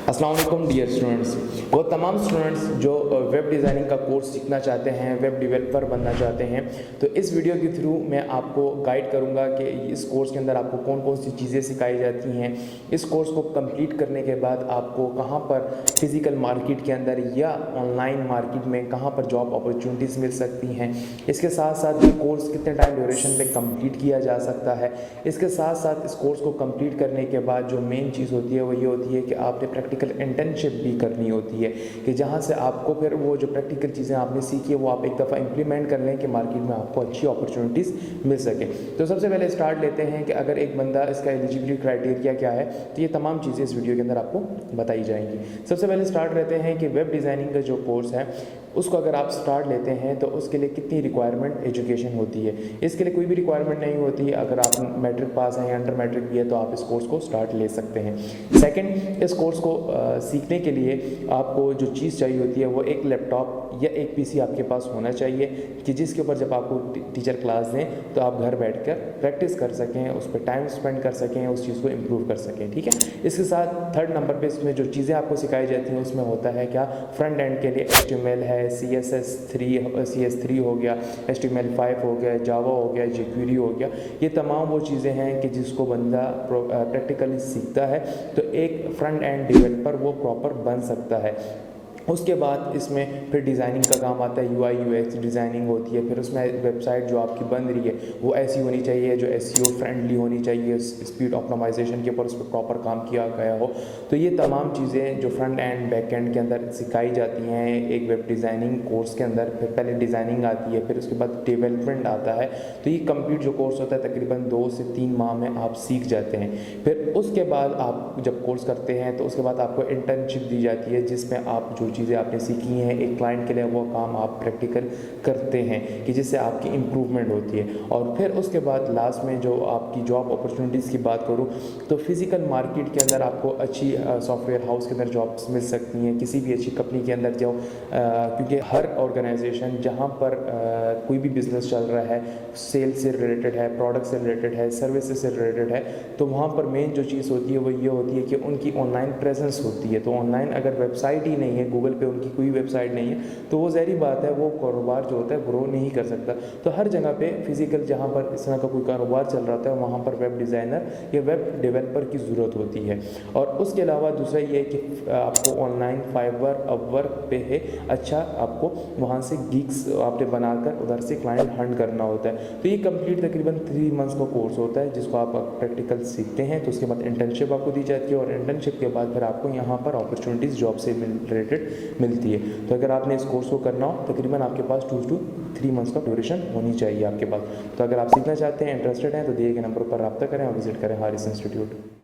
अस्सलाम वालेकुम dear students. वो तमाम स्टूडेंट्स जो वेब डिज़ाइनिंग का कोर्स सीखना चाहते हैं, वेब डेवलपर बनना चाहते हैं, तो इस वीडियो के थ्रू मैं आपको गाइड करूंगा कि इस कोर्स के अंदर आपको कौन कौन सी चीज़ें सिखाई जाती हैं। इस कोर्स को कंप्लीट करने के बाद आपको कहां पर फिज़िकल मार्केट के अंदर या ऑनलाइन मार्केट में कहां पर जॉब अपॉर्चुनिटीज़ मिल सकती हैं। इसके साथ साथ ये कोर्स कितने टाइम ड्यूरेशन में कंप्लीट किया जा सकता है। इसके साथ साथ इस कोर्स को कंप्लीट करने के बाद जो मेन चीज़ होती है वो ये होती है कि आपने प्रैक्टिकल इंटर्नशिप भी करनी होती है, कि जहाँ से आपको फिर वो जो प्रैक्टिकल चीज़ें आपने सीखी है वो आप एक दफ़ा इम्प्लीमेंट कर लें कि मार्केट में आपको अच्छी अपॉर्चुनिटीज़ मिल सके। तो सबसे पहले स्टार्ट लेते हैं कि अगर एक बंदा, इसका एलिजिबिलिटी क्राइटेरिया क्या है, तो ये तमाम चीज़ें इस वीडियो के अंदर आपको बताई जाएंगी। सबसे पहले स्टार्ट लेते हैं कि वेब डिज़ाइनिंग का जो कोर्स है उसको अगर आप स्टार्ट लेते हैं तो उसके लिए कितनी रिक्वायरमेंट एजुकेशन होती है। इसके लिए कोई भी रिक्वायरमेंट नहीं होती है। अगर आप मैट्रिक पास हैं या अंडर मैट्रिक भी है तो आप इस कोर्स को स्टार्ट ले सकते हैं। सेकंड, इस कोर्स को सीखने के लिए आपको जो चीज़ चाहिए होती है वो एक लैपटॉप या एक पीसी आपके पास होना चाहिए, कि जिसके ऊपर जब आपको टीचर क्लास दें तो आप घर बैठकर प्रैक्टिस कर सकें, उस पर टाइम स्पेंड कर सकें, उस चीज़ को इम्प्रूव कर सकें। ठीक है। इसके साथ थर्ड नंबर पे इसमें जो चीज़ें आपको सिखाई जाती हैं उसमें होता है क्या, फ्रंट एंड के लिए HTML है, CS3 हो गया, HTML5 हो गया, जावा हो गया, jQuery हो गया। ये तमाम वो चीज़ें हैं कि जिसको बंदा प्रैक्टिकली सीखता है तो एक फ्रंट एंड डेवलपर वो प्रॉपर बन सकता है। उसके बाद इसमें फिर डिज़ाइनिंग का काम आता है, UI UX डिज़ाइनिंग होती है। फिर उसमें वेबसाइट जो आपकी बन रही है वो ऐसी होनी चाहिए जो SEO फ्रेंडली होनी चाहिए, स्पीड ऑप्टिमाइजेशन के ऊपर उस पर प्रॉपर काम किया गया हो। तो ये तमाम चीज़ें जो फ्रंट एंड बैक एंड के अंदर सिखाई जाती हैं एक वेब डिज़ाइनिंग कोर्स के अंदर। फिर पहले डिज़ाइनिंग आती है, फिर उसके बाद डेवलपमेंट आता है। तो ये कंप्लीट जो कोर्स होता है तकरीबन 2 से 3 माह में आप सीख जाते हैं। फिर उसके बाद आप जब कोर्स करते हैं तो उसके बाद आपको इंटर्नशिप दी जाती है, जिसमें आप जो चीज़ें आपने सीखी हैं एक क्लाइंट के लिए वो काम आप प्रैक्टिकल करते हैं, कि जिससे आपकी इम्प्रूवमेंट होती है। और फिर उसके बाद लास्ट में जो आपकी जॉब अपॉर्चुनिटीज़ की बात करूँ तो फिज़िकल मार्केट के अंदर आपको अच्छी सॉफ्टवेयर हाउस के अंदर जॉब्स मिल सकती हैं, किसी भी अच्छी कंपनी के अंदर जाओ, क्योंकि हर ऑर्गेनाइजेशन जहाँ पर कोई भी बिजनेस चल रहा है, सेल से रिलेटेड है, प्रोडक्ट से रिलेटेड है, सर्विसेज से रिलेटेड है, तो वहाँ पर मेन जो चीज़ होती है वो ये होती है कि उनकी ऑनलाइन प्रेजेंस होती है। तो ऑनलाइन अगर वेबसाइट ही नहीं है, गूगल पे उनकी कोई वेबसाइट नहीं है, तो वो ज़ाहिर बात है वो कारोबार जो होता है ग्रो नहीं कर सकता। तो हर जगह पे फिजिकल जहाँ पर इस तरह का कोई कारोबार चल रहा होता है वहाँ पर वेब डिज़ाइनर या वेब डेवलपर की ज़रूरत होती है। और उसके अलावा दूसरा ये है कि आपको ऑनलाइन फाइवर अपवर्क पे है, अच्छा आपको वहाँ से गिग्स आपने बनाकर उधर से क्लाइंट हंट करना होता है। तो ये कंप्लीट तकरीबन 3 मंथ्स का कोर्स होता है जिसको आप प्रैक्टिकल सीखते हैं। तो उसके बाद इंटर्नशिप आपको दी जाती है और इंटर्नशिप के बाद फिर आपको यहाँ पर अपॉर्चुनिटीज़ जॉब से रिलेटेड मिलती है। तो अगर आपने इस कोर्स को करना हो तकरीबन आपके पास 2 to 3 मंथ्स का ड्यूरेशन होनी चाहिए आपके पास। तो अगर आप सीखना चाहते हैं, इंटरेस्टेड हैं, तो दिए गए नंबर पर रब्ता करें और विजिट करें हारिस इंस्टीट्यूट।